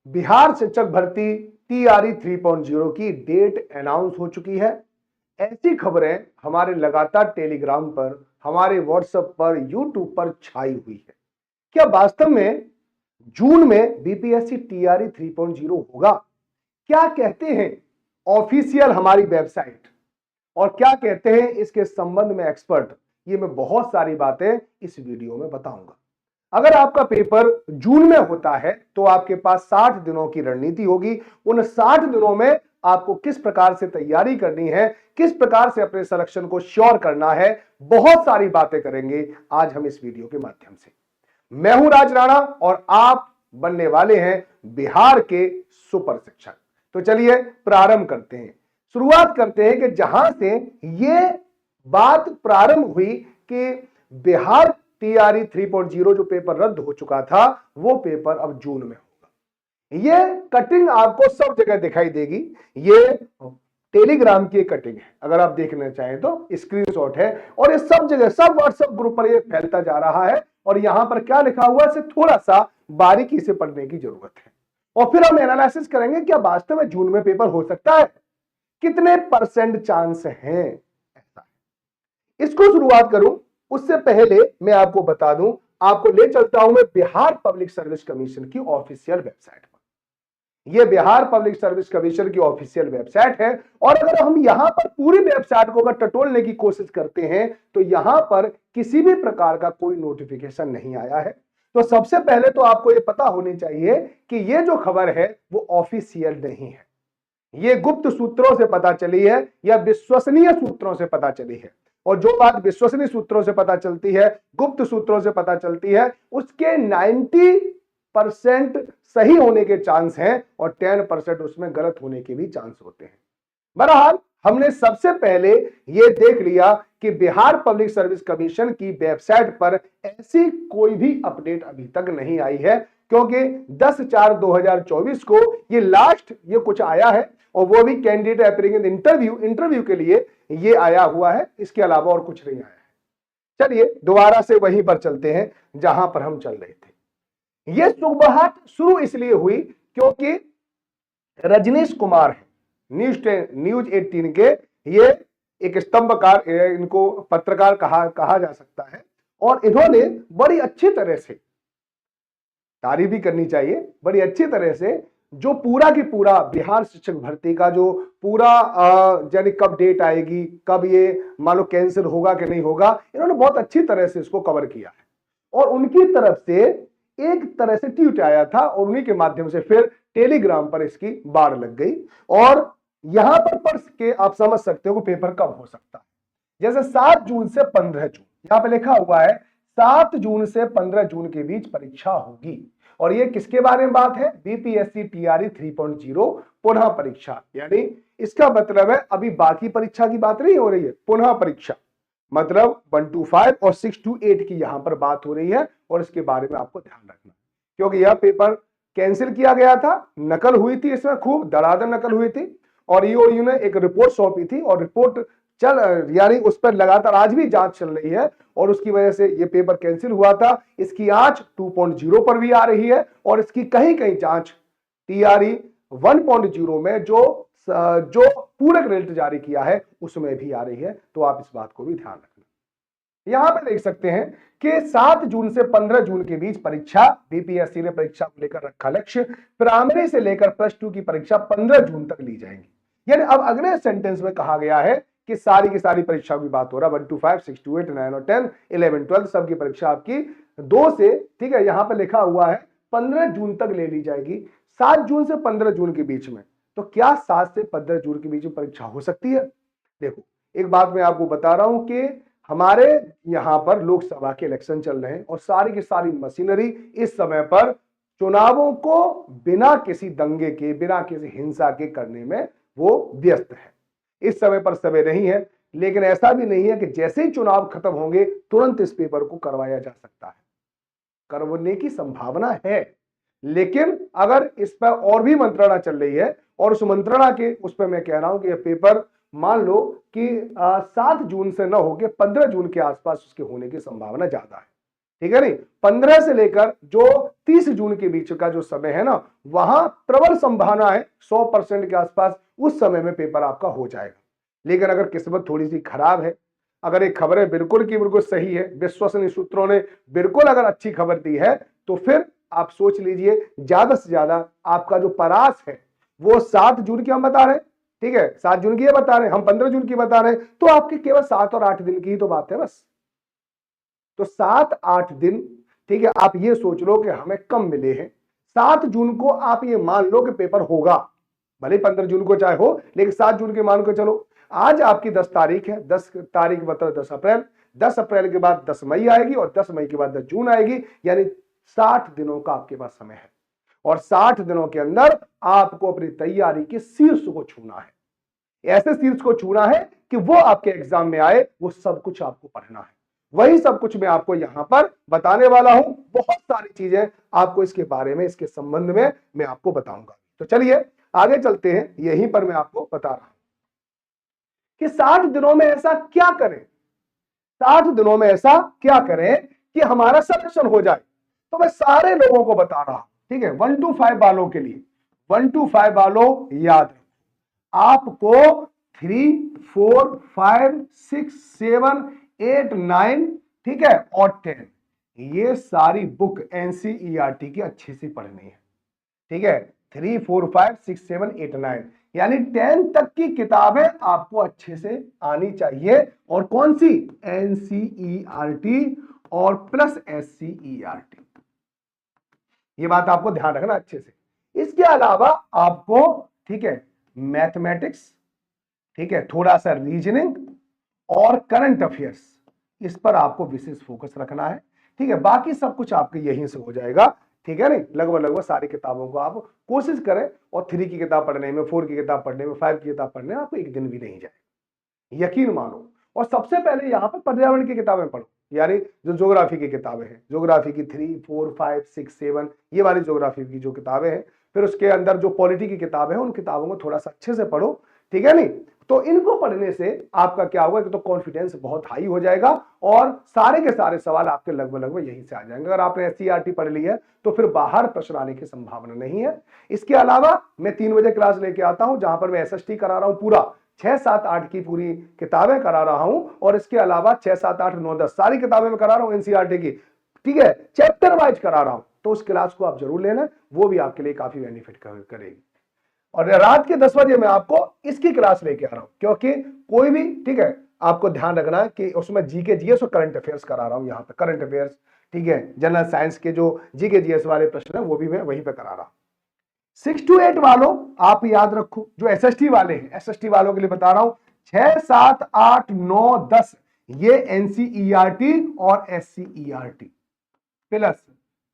बिहार शिक्षक भर्ती टीआरई 3.0 की डेट अनाउंस हो चुकी है। ऐसी खबरें हमारे लगातार टेलीग्राम पर, हमारे व्हाट्सएप पर, यूट्यूब पर छाई हुई है। क्या वास्तव में जून में बीपीएससी टीआरई 3.0 होगा? क्या कहते हैं ऑफिशियल हमारी वेबसाइट और क्या कहते हैं इसके संबंध में एक्सपर्ट, ये मैं बहुत सारी बातें इस वीडियो में बताऊंगा। अगर आपका पेपर जून में होता है तो आपके पास 60 दिनों की रणनीति होगी। उन 60 दिनों में आपको किस प्रकार से तैयारी करनी है, किस प्रकार से अपने सिलेक्शन को श्योर करना है, बहुत सारी बातें करेंगे आज हम इस वीडियो के माध्यम से। मैं हूं राज राणा और आप बनने वाले हैं बिहार के सुपर शिक्षक। तो चलिए प्रारंभ करते हैं। शुरुआत करते हैं कि जहां से ये बात प्रारंभ हुई कि बिहार टीआरई 3.0 जो पेपर रद्द हो चुका था वो पेपर अब जून में होगा। ये कटिंग आपको सब जगह दिखाई देगी। ये टेलीग्राम की कटिंग है, अगर आप देखना चाहें तो स्क्रीनशॉट है और ये सब जगह, सब व्हाट्सएप ग्रुप पर ये फैलता जा रहा है। और यहां पर क्या लिखा हुआ है, इसे थोड़ा सा बारीकी से पढ़ने की जरूरत है और फिर हम एनालिसिस करेंगे क्या वास्तव में जून में पेपर हो सकता है, कितने % चांस हैं ऐसा है। इसको शुरुआत करूं उससे पहले मैं आपको बता दूं, आपको ले चलता हूं मैं बिहार पब्लिक सर्विस कमीशन की ऑफिशियल वेबसाइट पर। यह बिहार पब्लिक सर्विस कमीशन की ऑफिशियल वेबसाइट है और अगर हम यहां पर पूरी वेबसाइट को अगर टटोलने की कोशिश करते हैं तो यहां पर किसी भी प्रकार का कोई नोटिफिकेशन नहीं आया है। तो सबसे पहले तो आपको यह पता होनी चाहिए कि यह जो खबर है वो ऑफिशियल नहीं है, ये गुप्त सूत्रों से पता चली है या विश्वसनीय सूत्रों से पता चली है। और जो बात विश्वसनीय सूत्रों से पता चलती है, गुप्त सूत्रों से पता चलती है, उसके 90% सही होने के चांस हैं और 10% उसमें गलत होने के भी चांस होते हैं। बहरहाल हमने सबसे पहले यह देख लिया कि बिहार पब्लिक सर्विस कमीशन की वेबसाइट पर ऐसी कोई भी अपडेट अभी तक नहीं आई है, क्योंकि 10/4/2024 को ये लास्ट ये कुछ आया है और वो भी कैंडिडेट एपीयरिंग इन इंटरव्यू के लिए ये आया हुआ है, इसके अलावा और कुछ नहीं आया है। चलिए दोबारा से वहीं पर चलते हैं जहां पर हम चल रहे थे। ये सुबह शुरू इसलिए हुई क्योंकि रजनीश कुमार है न्यूज 18 के, ये एक स्तंभकार, इनको पत्रकार कहा जा सकता है और इन्होंने बड़ी अच्छी तरह से तारीफ भी करनी चाहिए, बड़ी अच्छी तरह से जो पूरा की पूरा बिहार शिक्षक भर्ती का जो पूरा यानी कब डेट आएगी, कब ये मान लो कैंसिल होगा कि नहीं होगा, इन्होंने बहुत अच्छी तरह से इसको कवर किया है। और उनकी तरफ से एक तरह से ट्वीट आया था और उन्हीं के माध्यम से फिर टेलीग्राम पर इसकी बाढ़ लग गई। और यहां पर पढ़ के आप समझ सकते हो कि पेपर कब हो सकता है। जैसे 7 जून से 15 जून यहां पर लिखा हुआ है, 7 जून से 15 जून के बीच परीक्षा होगी। और ये किसके बारे में बात है? बीपीएससी टीआरई 3.0 पुनः परीक्षा। यानी इसका मतलब है अभी बाकी परीक्षा की बात नहीं हो रही है, पुनः परीक्षा मतलब 1 to 5 और 6 to 8 की यहां पर बात हो रही है। और इसके बारे में आपको ध्यान रखना, क्योंकि यह पेपर कैंसिल किया गया था, नकल हुई थी, इसमें खूब धड़ाधड़ नकल हुई थी और ईओयू ने एक रिपोर्ट सौंपी थी और रिपोर्ट यानी उस पर लगातार आज भी जांच चल रही है और उसकी वजह से ये पेपर कैंसिल हुआ था। इसकी आंच 2.0 पर भी आ रही है और इसकी कहीं कहीं जांच टीआरई 1.0 में जो पूरक रिजल्ट जारी किया है उसमें भी आ रही है। तो आप इस बात को भी ध्यान रखना। यहां पर देख सकते हैं कि 7 जून से 15 जून के बीच परीक्षा, बीपीएससी ने परीक्षा को लेकर रखा लक्ष्य। प्राइमरी से लेकर +2 की परीक्षा 15 जून तक ली जाएंगी। यानी अब अगले सेंटेंस में कहा गया है कि सारी की सारी परीक्षा की बात हो रहा है, 1 to 5, 6 to 8, 9 और 10, 11, 12 सबकी परीक्षा आपकी 2 से, ठीक है, यहां पर लिखा हुआ है 15 जून तक ले ली जाएगी। 7 जून से 15 जून के बीच में, तो क्या 7 से 15 जून के बीच में परीक्षा हो सकती है? देखो एक बात मैं आपको बता रहा हूं कि हमारे यहां पर लोकसभा के इलेक्शन चल रहे हैं और सारी की सारी मशीनरी इस समय पर चुनावों को बिना किसी दंगे के, बिना किसी हिंसा के करने में वो व्यस्त है। इस समय पर समय नहीं है, लेकिन ऐसा भी नहीं है कि जैसे ही चुनाव खत्म होंगे तुरंत इस पेपर को करवाया जा सकता है। करवाने की संभावना है, लेकिन अगर इस पर और भी मंत्रणा चल रही है और उस मंत्रणा के उस पर मैं कह रहा हूं कि यह पेपर मान लो कि 7 जून से न होकर 15 जून के आसपास उसके होने की संभावना ज्यादा है। ठीक है नहीं। 15 से लेकर जो 30 जून के बीच का जो समय है ना, वहां प्रबल संभावना है 100% के आसपास उस समय में पेपर आपका हो जाएगा। लेकिन अगर किस्मत थोड़ी सी खराब है, अगर एक खबरें बिल्कुल की बिल्कुल सही है, विश्वसनीय सूत्रों ने बिल्कुल अगर अच्छी खबर दी है, तो फिर आप सोच लीजिए ज्यादा से ज्यादा आपका जो परास है वो 7 जून की हम बता रहे हैं, ठीक है, 7 जून की ये बता रहे हैं, हम 15 जून की बता रहे हैं, तो आपके केवल 7 और 8 दिन की ही तो बात है बस। तो 7-8 दिन, ठीक है, आप ये सोच लो कि हमें कम मिले हैं। 7 जून को आप ये मान लो कि पेपर होगा, भले 15 जून को चाहे हो, लेकिन 7 जून के मान को चलो। आज आपकी 10 तारीख है, 10 तारीख मतलब 10 अप्रैल, 10 अप्रैल के बाद 10 मई आएगी और 10 मई के बाद 10 जून आएगी, यानी 60 दिनों का आपके पास समय है। और 60 दिनों के अंदर आपको अपनी तैयारी के शीर्ष को छूना है, ऐसे शीर्ष को छूना है कि वो आपके एग्जाम में आए, वो सब कुछ आपको पढ़ना है। वही सब कुछ मैं आपको यहां पर बताने वाला हूं। बहुत सारी चीजें आपको इसके बारे में, इसके संबंध में मैं आपको बताऊंगा। तो चलिए आगे चलते हैं, यहीं पर मैं आपको बता रहा हूं कि 60 दिनों में ऐसा क्या करें, 60 दिनों में ऐसा क्या करें कि हमारा सिलेक्शन हो जाए। तो मैं सारे लोगों को बता रहा हूं, ठीक है, 1 to 5 वालों के लिए, 1 to 5 वालों याद आपको 3, 4, 5, 6, 7, 8, 9, ठीक है, और 10, ये सारी बुक एनसीईआरटी की अच्छे से पढ़नी है, ठीक है। 3, 4, 5, 6, 7, 8, 9 यानी 10 तक की किताबें आपको अच्छे से आनी चाहिए। और कौन सी? एनसीईआरटी और प्लस एससीईआरटी, ये बात आपको ध्यान रखना अच्छे से। इसके अलावा आपको, ठीक है, मैथमेटिक्स, ठीक है, थोड़ा सा रीजनिंग और करंट अफेयर्स, इस पर आपको विशेष फोकस रखना है, ठीक है। बाकी सब कुछ आपके यहीं से हो जाएगा, ठीक है नहीं। लगभग लगभग सारी किताबों को आप कोशिश करें, और 3 की किताब पढ़ने में, 4 की किताब पढ़ने में, 5 की किताब पढ़ने में आपको एक दिन भी नहीं जाए, यकीन मानो। और सबसे पहले यहां पर पर्यावरण की किताबें पढ़ो, यानी जो ज्योग्राफी की किताबें हैं, ज्योग्राफी की 3, 4, 5, 6, 7, ये वाली ज्योग्राफी की जो किताबें हैं। फिर उसके अंदर जो पॉलिटी की किताबें हैं, उन किताबों को थोड़ा सा अच्छे से पढ़ो, ठीक है नहीं। तो इनको पढ़ने से आपका क्या होगा कि तो कॉन्फिडेंस बहुत हाई हो जाएगा, और सारे के सारे सवाल आपके लगभग लगभग यहीं से आ जाएंगे। अगर आपने एससीईआरटी पढ़ ली है तो फिर बाहर प्रश्न आने की संभावना नहीं है। इसके अलावा मैं 3 बजे क्लास लेके आता हूं, जहां पर मैं एसएसटी करा रहा हूं, पूरा 6, 7, 8 की पूरी किताबें करा रहा हूं, और इसके अलावा 6, 7, 8, 9, 10 सारी किताबें मैं करा रहा हूं एनसीईआरटी की, ठीक है, चैप्टर वाइज करा रहा हूं। तो उस क्लास को आप जरूर लेना, वो भी आपके लिए काफी बेनिफिट करेगी। और रात के 10 बजे मैं आपको इसकी क्लास लेके आ रहा हूं, क्योंकि कोई भी, ठीक है, आपको ध्यान रखना है कि उसमें जीके जीएस और करंट अफेयर्स करा रहा हूं, यहां पे करंट अफेयर्स, ठीक है, जनरल साइंस के जो जीके जीएस वाले प्रश्न है वो भी मैं वहीं पे करा रहा हूं। 6 to 8 वालों आप याद रखो, जो एसएसटी वाले हैं, एसएसटी वालों के लिए बता रहा हूं, 6, 7, 8, 9, 10 ये एनसीईआरटी और एससीईआरटी प्लस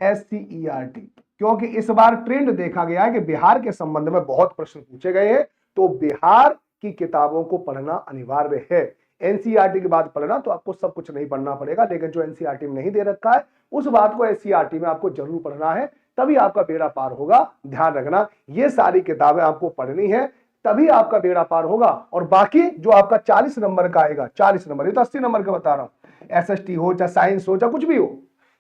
एससीईआरटी, क्योंकि इस बार ट्रेंड देखा गया है कि बिहार के संबंध में बहुत प्रश्न पूछे गए हैं, तो बिहार की किताबों को पढ़ना अनिवार्य है। एनसीईआरटी के बाद पढ़ना तो आपको सब कुछ नहीं पढ़ना पड़ेगा, लेकिन जो एनसीईआरटी में नहीं दे रखा है उस बात को एससीईआरटी में आपको जरूर पढ़ना है, तभी आपका बेड़ा पार होगा। ध्यान रखना, ये सारी किताबें आपको पढ़नी है, तभी आपका बेड़ा पार होगा। और बाकी जो आपका 40 नंबर का आएगा, 40 नंबर, ये तो 80 नंबर का बता रहा हूं, एसएसटी हो चाहे साइंस हो चाहे कुछ भी हो,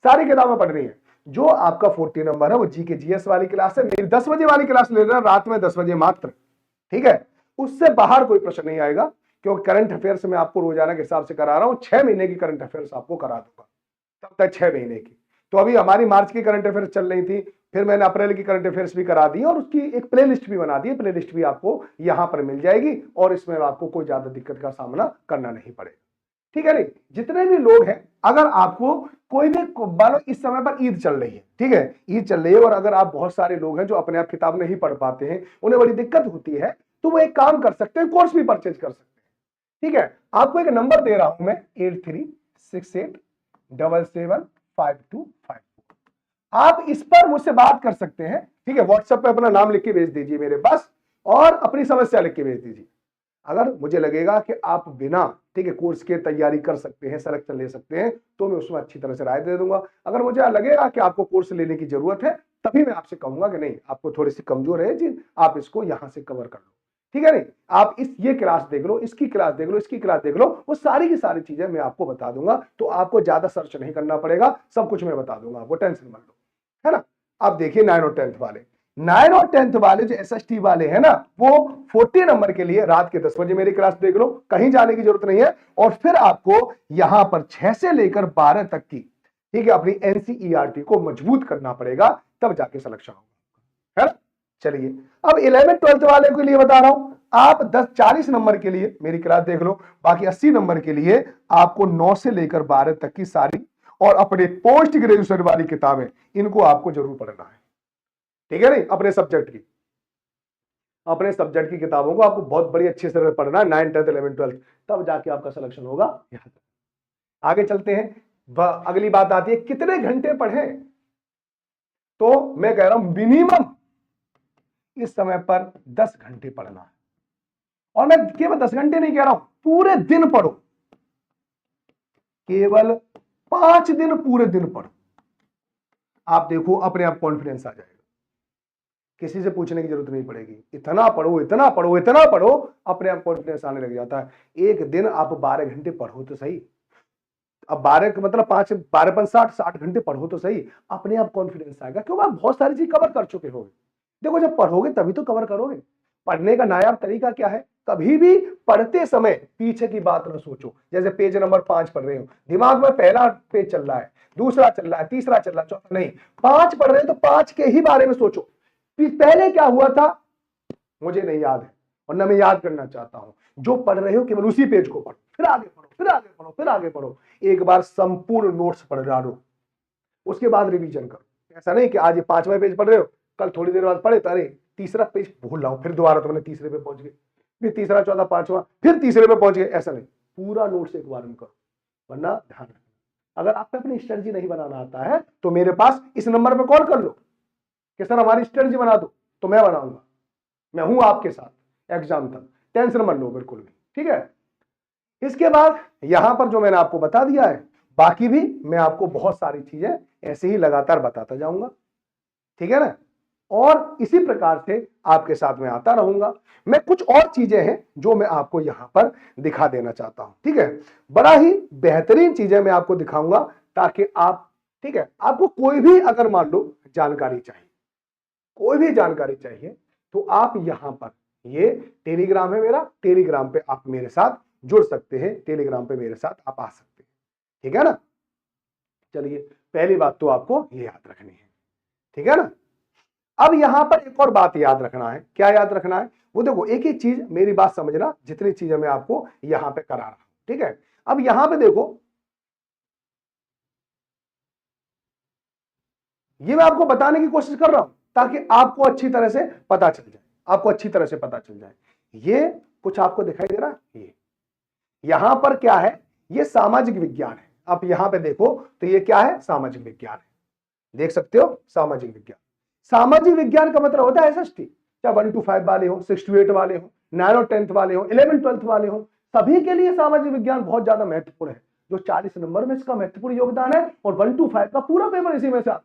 सारी किताबें पढ़नी है। जो आपका 40 नंबर है वो जीके जीएस वाली क्लास है, मेरी 10 बजे वाली क्लास ले रहे हैं रात में 10 बजे मात्र, ठीक है। उससे बाहर कोई प्रश्न नहीं आएगा, क्योंकि करंट अफेयर्स में आपको रोजाना के हिसाब से करा रहा हूं, 6 महीने की करंट अफेयर्स आपको करा दूंगा, तब तक 6 महीने की। तो अभी हमारी मार्च की करंट अफेयर्स चल रही थी, फिर मैंने अप्रैल की करंट अफेयर्स भी करा दी, और उसकी एक प्ले लिस्ट भी बना दी है, प्ले लिस्ट भी आपको यहां पर मिल जाएगी, और इसमें आपको कोई ज्यादा दिक्कत का सामना करना नहीं पड़ेगा, ठीक है नहीं। जितने भी लोग हैं, अगर आपको कोई भी मान इस समय पर ईद चल रही है, ठीक है, ईद चल रही है, और अगर आप बहुत सारे लोग हैं जो अपने आप किताब नहीं पढ़ पाते हैं, उन्हें बड़ी दिक्कत होती है, तो वो एक काम कर सकते हैं, कोर्स भी परचेज कर सकते हैं, ठीक है। आपको एक नंबर दे रहा हूं मैं, 8368775252, आप इस पर मुझसे बात कर सकते हैं, ठीक है। व्हाट्सएप पे अपना नाम लिख के भेज दीजिए मेरे पास, और अपनी समस्या लिख के भेज दीजिए। अगर मुझे लगेगा कि आप बिना, ठीक है, कोर्स के तैयारी कर सकते हैं, सिलेक्शन ले सकते हैं, तो मैं उसमें अच्छी तरह से राय दे दूंगा। अगर मुझे लगेगा कि आपको कोर्स लेने की जरूरत है, तभी मैं आपसे कहूंगा कि नहीं, आपको थोड़ी सी कमजोर है जी, आप इसको यहां से कवर कर लो। ठीक है नहीं, आप ये क्लास देख लो, इसकी क्लास देख लो, इसकी क्लास देख लो, वो सारी की सारी चीजें मैं आपको बता दूंगा, तो आपको ज्यादा सर्च नहीं करना पड़ेगा, सब कुछ मैं बता दूंगा आपको, टेंशन मत लो, है ना। अब देखिए 9 और 10th वाले, 9 और 10th वाले जो एसएसटी वाले हैं ना, वो 40 नंबर के लिए रात के 10 बजे मेरी क्लास देख लो, कहीं जाने की जरूरत नहीं है। और फिर आपको यहां पर 6 से लेकर 12 तक की, ठीक है, अपनी एनसीईआरटी को मजबूत करना पड़ेगा, तब जाके सिलेक्शन होगा, है ना। चलिए अब 11 12th वाले के लिए बता रहा हूं, आप 40 नंबर के लिए मेरी क्लास देख लो, बाकी 80 नंबर के लिए आपको 9 से लेकर 12 तक की सारी और अपने पोस्ट ग्रेजुएशन वाली किताबें, इनको आपको जरूर पढ़ना है, ठीक है नहीं, अपने सब्जेक्ट की किताबों को आपको बहुत बड़ी अच्छे से पढ़ना है, 9 10 11 12, तब जाके आपका सिलेक्शन होगा। आगे चलते हैं, अगली बात आती है कितने घंटे पढ़ें, तो मैं कह रहा हूं मिनिमम इस समय पर 10 घंटे पढ़ना है, और मैं केवल 10 घंटे नहीं कह रहा हूं, पूरे दिन पढ़ो, केवल 5 दिन पूरे दिन पढ़ो, आप देखो अपने आप कॉन्फिडेंस आ जाएगा, किसी से पूछने की जरूरत नहीं पड़ेगी, इतना पढ़ो इतना पढ़ो इतना पढ़ो, अपने आप कॉन्फिडेंस आने लग जाता है। एक दिन आप 12 घंटे पढ़ो तो सही, अब 12 का मतलब 5 12 5 60 घंटे पढ़ो तो सही, अपने आप कॉन्फिडेंस आएगा, क्योंकि आप बहुत सारी चीज कवर कर चुके होगे। देखो जब पढ़ोगे तभी तो कवर करोगे। पढ़ने का नायाब तरीका क्या है, कभी भी पढ़ते समय पीछे की बात न सोचो, जैसे पेज नंबर 5 पढ़ रहे हो, दिमाग में पहला पेज चल रहा है, दूसरा चल रहा है, तीसरा चल रहा है, चौथा नहीं, 5 पढ़ रहे हो तो 5 के ही बारे में सोचो, पहले क्या हुआ था मुझे नहीं याद है और न मैं याद करना चाहता हूं, जो पढ़ रहे हो केवल उसी पेज को पढ़ो, फिर आगे पढ़ो, फिर आगे पढ़ो, फिर आगे पढ़ो, एक बार संपूर्ण नोट्स पढ़ डालो, उसके बाद रिवीजन करो। ऐसा नहीं कि आज ये 5वां पेज पढ़ रहे हो, कल थोड़ी देर बाद पढ़े तो अरे तीसरा पेज भूल रहा हूं, फिर दोबारा तुमने तीसरे पे पहुंच गए, फिर तीसरा चौथा पांचवा, फिर तीसरे पे पहुंच गए, ऐसा नहीं, पूरा नोट्स एक बार में करो, वरना ध्यान रखना। अगर आपको अपनी स्ट्रेटजी नहीं बनाना आता है तो मेरे पास इस नंबर पे कॉल कर लो कि सर हमारी स्ट्रेटजी बना दो, तो मैं बनाऊंगा, मैं हूं आपके साथ एग्जाम तक, टेंशन मत लो बिल्कुल भी, ठीक है। इसके बाद यहां पर जो मैंने आपको बता दिया है, बाकी भी मैं आपको बहुत सारी चीजें ऐसे ही लगातार बताता जाऊंगा, ठीक है ना, और इसी प्रकार से आपके साथ में आता रहूंगा। मैं कुछ और चीजें हैं जो मैं आपको यहां पर दिखा देना चाहता हूं, ठीक है, बड़ा ही बेहतरीन चीजें मैं आपको दिखाऊंगा, ताकि आप, ठीक है, आपको कोई भी अगर मान लो जानकारी चाहिए, कोई भी जानकारी चाहिए, तो आप यहां पर, ये टेलीग्राम है मेरा, टेलीग्राम पे आप मेरे साथ जुड़ सकते हैं, टेलीग्राम पे मेरे साथ आप आ सकते हैं, ठीक है ना। चलिए पहली बात तो आपको ये याद रखनी है, ठीक है ना। अब यहां पर एक और बात याद रखना है, क्या याद रखना है, वो देखो एक एक चीज, मेरी बात समझना, जितनी चीजें मैं आपको यहां पे करा रहा हूं, ठीक है। अब यहां पे देखो, ये मैं आपको बताने की कोशिश कर रहा हूं ताकि आपको अच्छी तरह से पता चल जाए, आपको अच्छी तरह से पता चल जाए। ये कुछ आपको दिखाई दे रहा है, ये यहां पर क्या है, ये सामाजिक विज्ञान है, आप यहां पे देखो तो ये क्या है, सामाजिक विज्ञान है, देख सकते हो, सामाजिक विज्ञान। सामाजिक विज्ञान का मतलब होता है एसएसटी, चाहे 1 to 5 वाले हो, 6 to 8 वाले हो, 9 और 10th वाले हो, 11 12th वाले हो, सभी के लिए सामाजिक विज्ञान बहुत ज्यादा महत्वपूर्ण है, जो 40 नंबर में इसका महत्वपूर्ण योगदान है, और 1 to 5 का पूरा पेपर इसी में से आता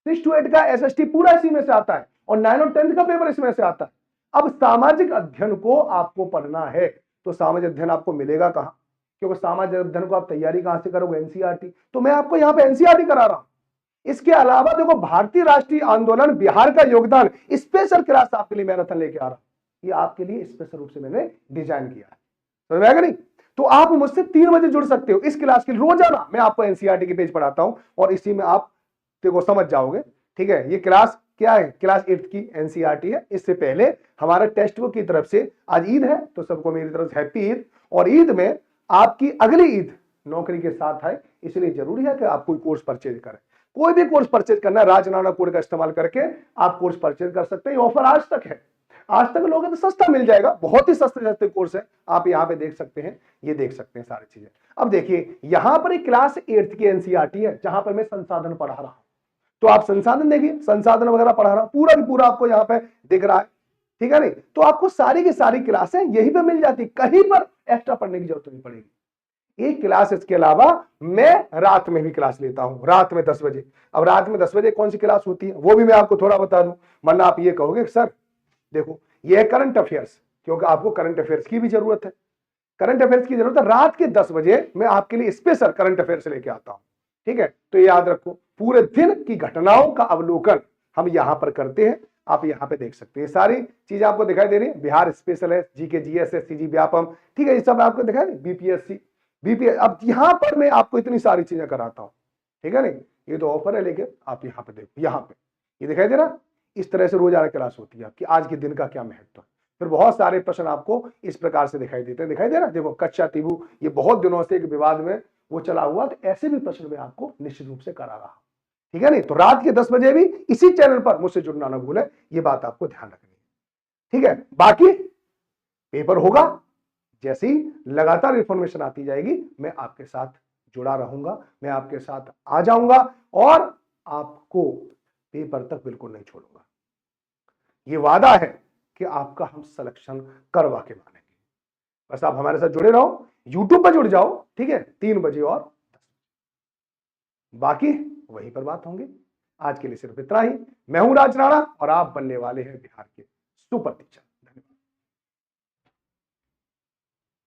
है, 6 to 8 का एसएसटी पूरा इसी में से आता है, और 9 और 10th का पेपर इसमें से आता है। अब सामाजिक अध्ययन को आपको पढ़ना है, तो सामाजिक अध्ययन आपको मिलेगा कहां, क्योंकि सामाजिक अध्ययन को आप तैयारी कहां से करोगे, एनसीईआरटी, तो मैं आपको यहां पे एनसीईआरटी करा रहा हूं। इसके अलावा देखो भारतीय राष्ट्रीय आंदोलन, बिहार का योगदान, स्पेशल क्लास आपके लिए मैराथन लेके आ रहा हूं, ये आपके लिए स्पेशल रूप से मैंने डिजाइन किया है, समझ में आएगा नहीं। तो आप मुझसे 3 बजे जुड़ सकते हो, इस क्लास के रोजाना मैं आपको एनसीईआरटी के पेज पढ़ाता हूं, और इसी में आप देखो समझ जाओगे, ठीक है। ये क्लास क्या है, क्लास 8th की एनसीईआरटी है। इससे पहले हमारा टेक्स्ट बुक की तरफ से, आज ईद है तो सबको मेरी तरफ से हैप्पी ईद, और ईद में आपकी अगली ईद नौकरी के साथ है, इसलिए जरूरी है कि आप कोई कोर्स परचेज करें। कोई भी कोर्स परचेज करना है, राजनाना कोड का इस्तेमाल करके आप कोर्स परचेज कर सकते हैं, ये ऑफर आज तक है, आज तक लोगे तो सस्ता मिल जाएगा, बहुत ही सस्ते सस्ते कोर्स है, आप यहाँ पे देख सकते हैं, ये देख सकते हैं सारी चीजें। अब देखिए यहां पर एक क्लास 8th की एनसीईआरटी है, जहां पर मैं संसाधन पढ़ा रहा हूं, तो आप संसाधन देखिए, संसाधन वगैरह पढ़ा रहा हूं, पूरा की पूरा आपको यहाँ पे दिख रहा है, ठीक है नहीं। तो आपको सारी की सारी क्लासें यहीं पे मिल जाती, कहीं पर एक्स्ट्रा पढ़ने की जरूरत नहीं पड़ेगी। एक क्लास इसके अलावा मैं रात में भी क्लास लेता हूं, रात में 10 बजे। अब रात में 10 बजे कौन सी क्लास होती है वो भी मैं आपको थोड़ा बता दूं, वरना आप ये कहोगे सर देखो ये करंट अफेयर्स, क्योंकि आपको करंट अफेयर्स की भी जरूरत है। करंट अफेयर्स की जरूरत है, रात के 10 बजे मैं आपके लिए स्पेशल करंट अफेयर्स लेके आता हूं। ठीक है, तो याद रखो, पूरे दिन की घटनाओं का अवलोकन हम यहां पर करते हैं। आप यहां पे देख सकते हैं, सारी चीजें आपको दिखाई दे रही है। बिहार स्पेशल है, जीके, जीएस, सीजी, व्यापम, ठीक है, ये सब आपको दिखाई दे, बीपीएससी, बीपीएस। अब यहां पर मैं आपको इतनी सारी चीजें कराता हूं, ठीक है नहीं, ये तो ऑफर है, लेकिन आप यहां पे देखो, यहां पे ये दिखाई दे रहा। इस तरह से रोजाना क्लास होती है आपकी, आज के दिन का क्या महत्व है। फिर बहुत सारे प्रश्न आपको इस प्रकार से दिखाई देते हैं, दिखाई दे रहा, देखो कच्चा तिबू, ये बहुत दिनों से एक विवाद में वो चला हुआ, तो ऐसे भी प्रश्न मैं आपको निश्चित रूप से करा रहा, ठीक है नहीं। तो रात के 10 बजे भी इसी चैनल पर मुझसे जुड़ना ना भूलें, ये बात आपको ध्यान रखनी है, ठीक है। बाकी पेपर होगा, जैसे ही लगातार इंफॉर्मेशन आती जाएगी मैं आपके साथ जुड़ा रहूंगा, मैं आपके साथ आ जाऊंगा और आपको पेपर तक बिल्कुल नहीं छोड़ूंगा। ये वादा है कि आपका हम सिलेक्शन करवा के मानेंगे। बस आप हमारे साथ जुड़े रहो, यूट्यूब पर जुड़ जाओ, ठीक है, 3 बजे और बाकी वहीं पर बात होंगे। आज के लिए सिर्फ इतना ही। मैं हूं राज राणा और आप बनने वाले हैं बिहार के सुपर टीचर।